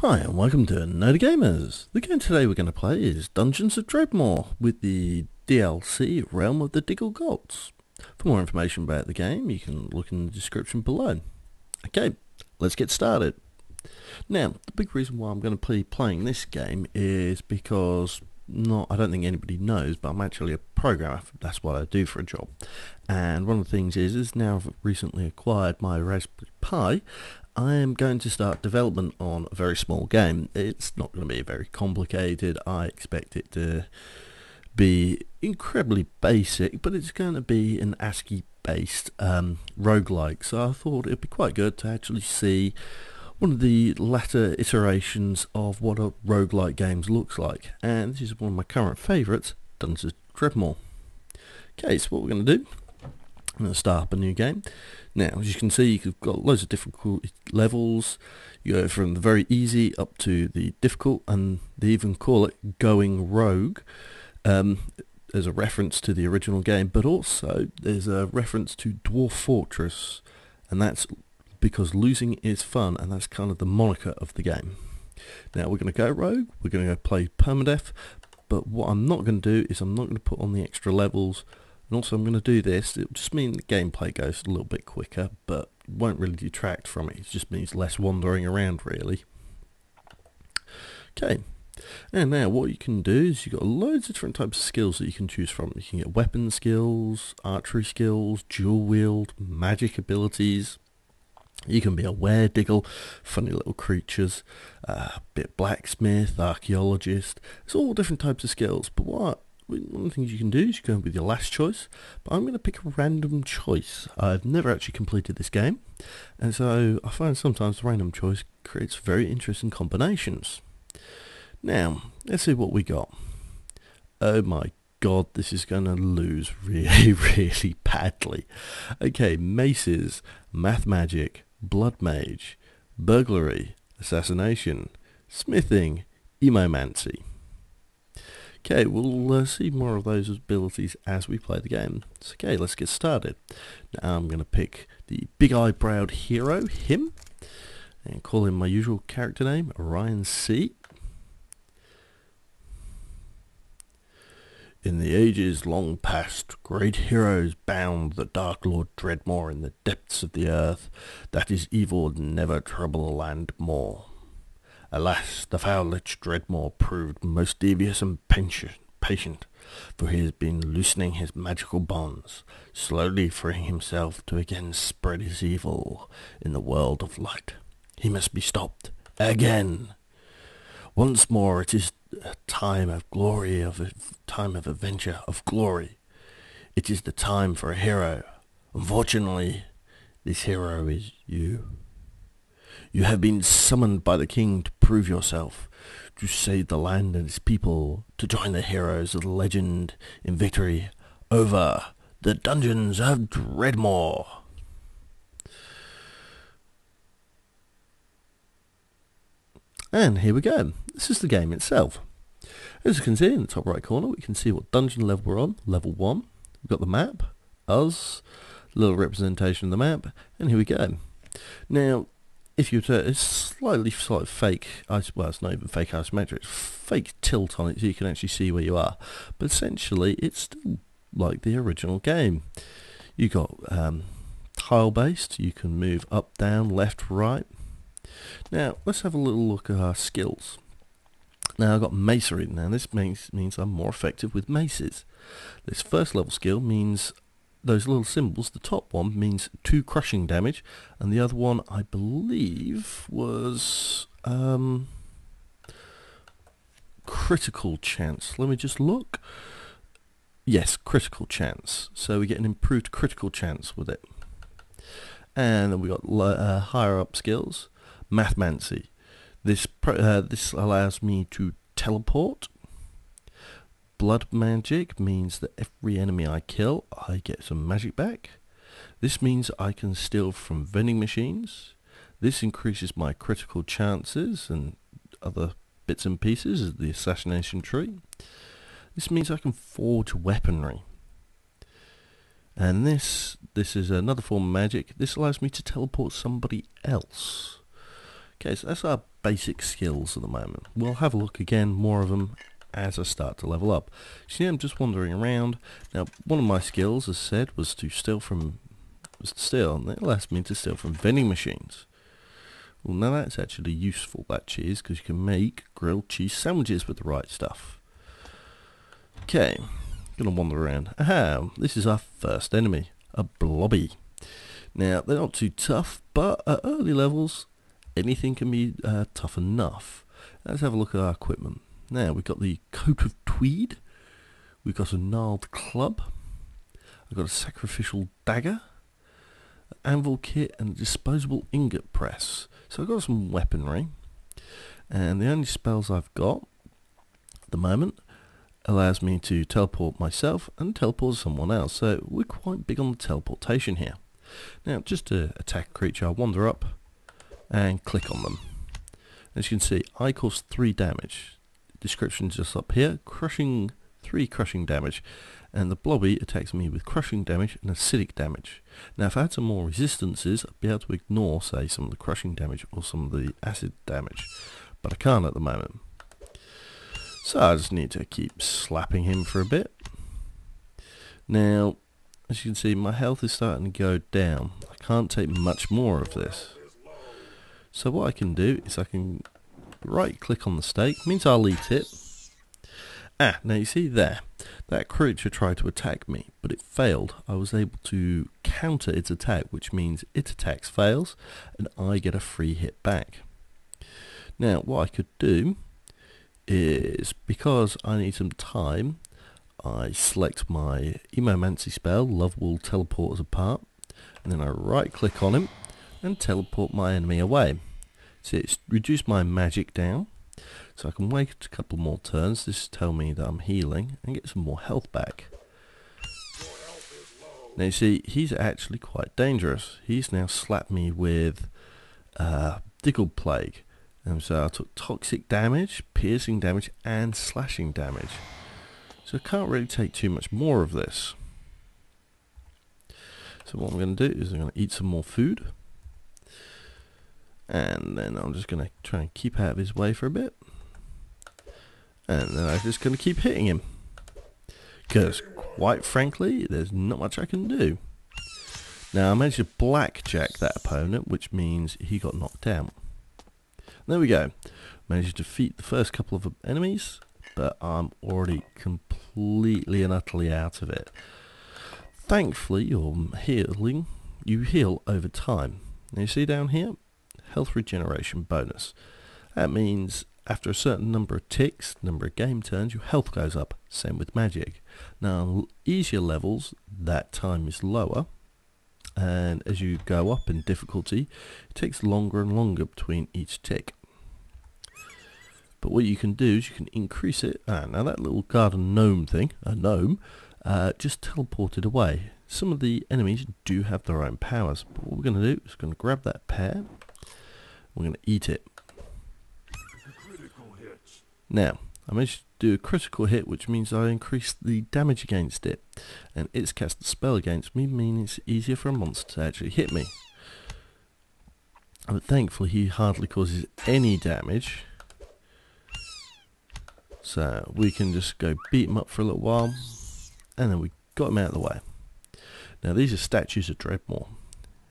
Hi and welcome to Nerdy Gamers. The game today we're going to play is Dungeons of Dredmor with the DLC Realm of the Diggle Gods. For more information about the game you can look in the description below. Okay, let's get started. Now, the big reason why I'm going to be playing this game is because I don't think anybody knows, but I'm actually a programmer. That's what I do for a job. And one of the things is now I've recently acquired my Raspberry Pi, I am going to start development on a very small game. It's not going to be very complicated. I expect it to be incredibly basic, but it's going to be an ASCII based roguelike. So I thought it'd be quite good to actually see one of the latter iterations of what a roguelike game looks like. And this is one of my current favourites, Dungeons of Dredmor. Okay, so what we're going to do, I'm going to start up a new game. Now, as you can see, you've got loads of different levels. You go from the very easy up to the difficult, and they even call it Going Rogue. There's a reference to the original game, but also there's a reference to Dwarf Fortress, and that's because losing is fun, and that's kind of the moniker of the game. Now, we're going to go rogue, we're going to go play Permadeath, but what I'm not going to do is I'm not going to put on the extra levels. And also I'm going to do this, it will just mean the gameplay goes a little bit quicker, but won't really detract from it. It just means less wandering around, really. Okay, and now what you can do is you've got loads of different types of skills that you can choose from. You can get weapon skills, archery skills, dual wield, magic abilities. You can be a were-diggle, funny little creatures, a bit blacksmith, archaeologist. It's all different types of skills, but one of the things you can do is you go with your last choice, but I'm going to pick a random choice. I've never actually completed this game, and so I find sometimes the random choice creates very interesting combinations. Now, let's see what we got. Oh my god, this is going to lose really, really badly. Okay, maces, math magic, blood mage, burglary, assassination, smithing, emomancy. Okay, we'll see more of those abilities as we play the game. So, okay, let's get started. Now I'm going to pick the big eyebrowed hero, him, and call him my usual character name, Orion C. In the ages long past, great heroes bound the Dark Lord Dredmor in the depths of the earth, that his evil would never trouble the land more. Alas, the foul lich Dredmor proved most devious and patient, for he has been loosening his magical bonds, slowly freeing himself to again spread his evil in the world of light. He must be stopped, again. Once more it is a time of glory, a time of adventure, of glory. It is the time for a hero. Unfortunately, this hero is you. You have been summoned by the king to prove yourself, to save the land and its people, to join the heroes of the legend in victory over the Dungeons of Dredmor. And here we go. This is the game itself. As you can see in the top right corner, we can see what dungeon level we're on, level 1. We've got the map, us, a little representation of the map, and here we go. Now, if you turn, it's slightly fake, well it's not even fake isometric, it's fake tilt on it so you can actually see where you are. But essentially it's still like the original game. You got tile based, you can move up, down, left, right. Now let's have a little look at our skills. Now I've got macery. Now this means I'm more effective with maces. This first level skill means those little symbols. The top one means 2 crushing damage, and the other one I believe was critical chance. Let me just look. Yes, critical chance. So we get an improved critical chance with it. And then we got higher up skills. Mathmancy. This allows me to teleport. Blood magic means that every enemy I kill, I get some magic back. This means I can steal from vending machines. This increases my critical chances and other bits and pieces of the assassination tree. This means I can forge weaponry. And this is another form of magic. This allows me to teleport somebody else. Okay, so that's our basic skills at the moment. We'll have a look again, more of them, as I start to level up. See, I'm just wandering around. Now, one of my skills, as said, was to steal, and it allows me to steal from vending machines. Well, now that's actually useful, that cheese, because you can make grilled cheese sandwiches with the right stuff. Okay, gonna wander around. Aha, this is our first enemy, a blobby. Now, they're not too tough, but at early levels, anything can be tough enough. Let's have a look at our equipment. Now, we've got the coat of tweed, we've got a gnarled club, I've got a sacrificial dagger, an anvil kit, and a disposable ingot press. So I've got some weaponry, and the only spells I've got at the moment allows me to teleport myself and teleport someone else. So we're quite big on the teleportation here. Now, just to attack a creature, I wander up and click on them. As you can see, I cause 3 damage. Description just up here, 3 crushing damage, and the blobby attacks me with crushing damage and acidic damage. Now, if I had some more resistances, I'd be able to ignore, say, some of the crushing damage or some of the acid damage, but I can't at the moment. So I just need to keep slapping him for a bit. Now, as you can see, my health is starting to go down. I can't take much more of this. So what I can do is I can right click on the stake, means I'll eat it. Now you see there, that creature tried to attack me, but it failed. I was able to counter its attack, which means its attacks fails, and I get a free hit back. Now what I could do is, because I need some time, I select my Emomancy spell, Love Will Teleport us apart, and then I right click on him and teleport my enemy away. See, it's reduced my magic down, so I can wait a couple more turns. This will tell me that I'm healing and get some more health back. Now you see, he's actually quite dangerous. He's now slapped me with Diggle Plague, and so I took toxic damage, piercing damage, and slashing damage. So I can't really take too much more of this. So what I'm going to do is I'm going to eat some more food, and then I'm just going to try and keep out of his way for a bit, and then I'm just going to keep hitting him, because quite frankly there's not much I can do. Now I managed to blackjack that opponent, which means he got knocked out. There we go, managed to defeat the first couple of enemies, but I'm already completely and utterly out of it. Thankfully, you heal over time. Now you see down here, health regeneration bonus. That means after a certain number of ticks, number of game turns, your health goes up. Same with magic. Now on easier levels, that time is lower, and as you go up in difficulty, it takes longer and longer between each tick. But what you can do is you can increase it. Now that little garden gnome thing, a gnome, just teleported away. Some of the enemies do have their own powers, but what we're going to do is we're going to grab that pear, we're going to eat it. Now, I managed to do a critical hit, which means I increased the damage against it, and it's cast a spell against me, meaning it's easier for a monster to actually hit me. But thankfully he hardly causes any damage, so we can just go beat him up for a little while, and then we got him out of the way. Now these are statues of Dredmor.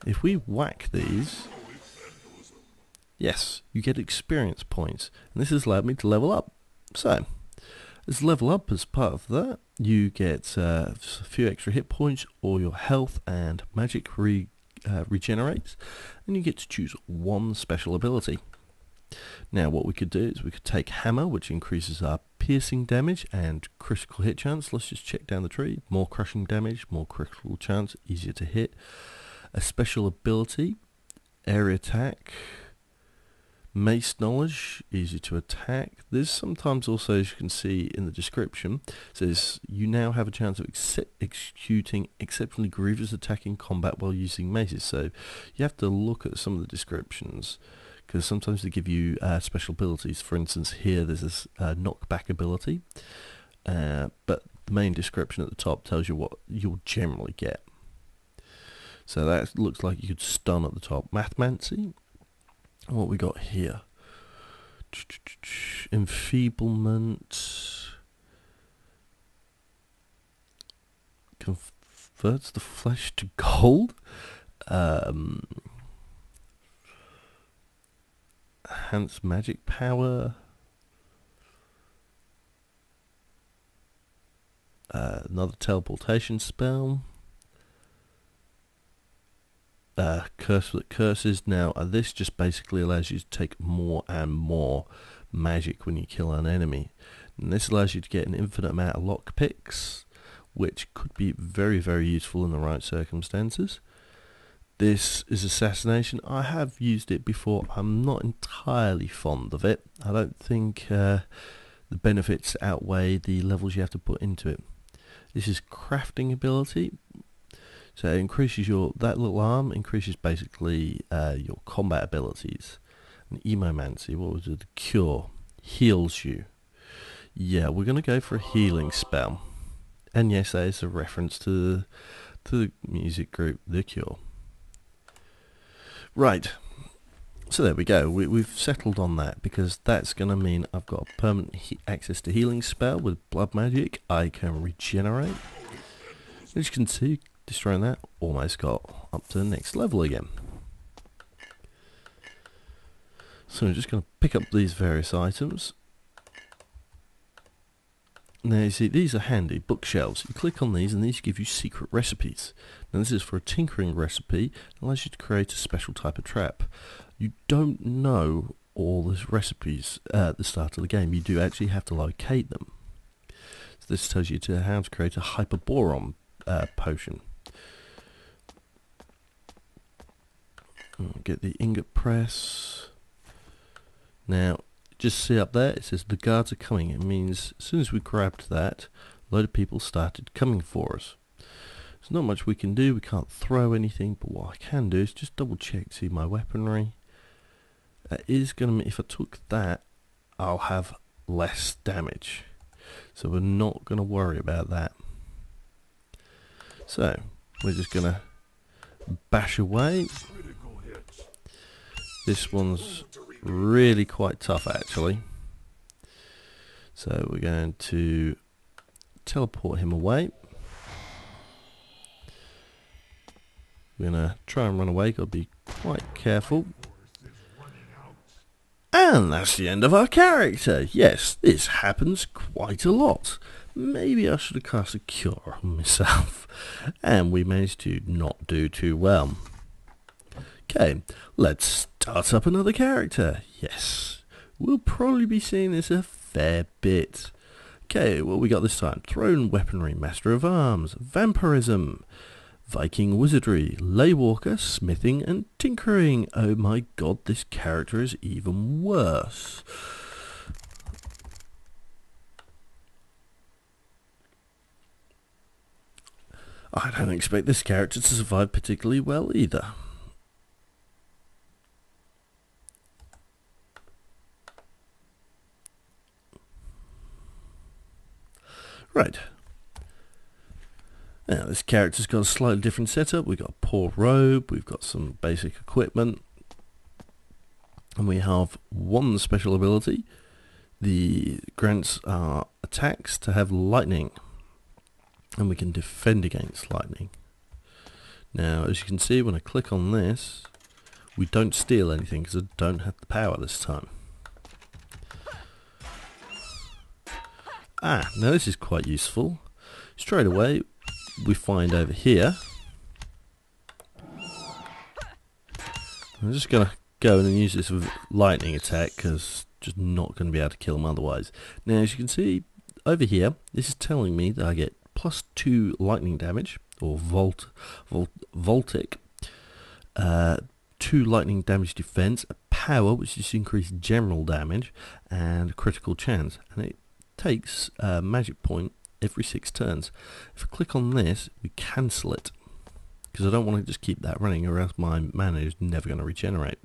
If we whack these, yes, you get experience points, and this has allowed me to level up. So, as level up, as part of that, you get a few extra hit points, or your health and magic regenerates, and you get to choose one special ability. Now what we could do is we could take Hammer, which increases our piercing damage and critical hit chance. Let's just check down the tree. More crushing damage, more critical chance, easier to hit. A special ability, area attack, mace knowledge, easy to attack. There's sometimes also, as you can see in the description, says you now have a chance of executing exceptionally grievous attack in combat while using maces. So you have to look at some of the descriptions, because sometimes they give you special abilities. For instance, here there's this knockback ability, but the main description at the top tells you what you'll generally get. So that looks like you could stun at the top. Mathmancy, What we got here? Enfeeblement. Converts the flesh to gold. Enhance magic power. Another teleportation spell. Curse that curses. Now this just basically allows you to take more and more magic when you kill an enemy, and this allows you to get an infinite amount of lockpicks, which could be very, very useful in the right circumstances. This is assassination. I have used it before. I'm not entirely fond of it. I don't think the benefits outweigh the levels you have to put into it. This is crafting ability. So it increases that little arm increases basically your combat abilities. And emomancy, what was it? The cure heals you. Yeah, we're going to go for a healing spell. And yes, that is a reference to the music group The Cure. Right. So there we go. We've settled on that because that's going to mean I've got permanent access to healing spell with blood magic. I can regenerate. As you can see, destroying that, almost got up to the next level again. So I'm just going to pick up these various items. Now you see, these are handy bookshelves. You click on these and these give you secret recipes. Now this is for a tinkering recipe. It allows you to create a special type of trap. You don't know all the recipes at the start of the game. You do actually have to locate them. So this tells you how to create a hyperboron potion. Get the ingot press. Now, just see up there, it says the guards are coming. It means as soon as we grabbed that, a load of people started coming for us. There's not much we can do. We can't throw anything, but what I can do is just double check, see my weaponry. That is going to, if I took that, I'll have less damage. So we're not going to worry about that. So, we're just going to bash away. This one's really quite tough actually. So we're going to teleport him away. We're going to try and run away, got to be quite careful. And that's the end of our character. Yes, this happens quite a lot. Maybe I should have cast a cure on myself. And we managed to not do too well. Okay, let's start up another character. Yes, we'll probably be seeing this a fair bit. Okay, what we got this time? Throne weaponry, master of arms, vampirism, Viking wizardry, laywalker, smithing and tinkering. Oh my god, this character is even worse. I don't expect this character to survive particularly well either. Right. Now this character's got a slightly different setup. We've got a poor robe, we've got some basic equipment, and we have one special ability. The grants our attacks to have lightning, and we can defend against lightning. Now as you can see, when I click on this, we don't steal anything because I don't have the power this time. Now this is quite useful. Straight away we find over here, I'm just going to go in and use this with lightning attack because just not going to be able to kill them otherwise. Now as you can see over here, this is telling me that I get +2 lightning damage, or voltic, 2 lightning damage defense, a power which is increased general damage, and critical chance, and it takes a magic point every 6 turns. If I click on this, we cancel it because I don't want to just keep that running, or else my mana is never going to regenerate.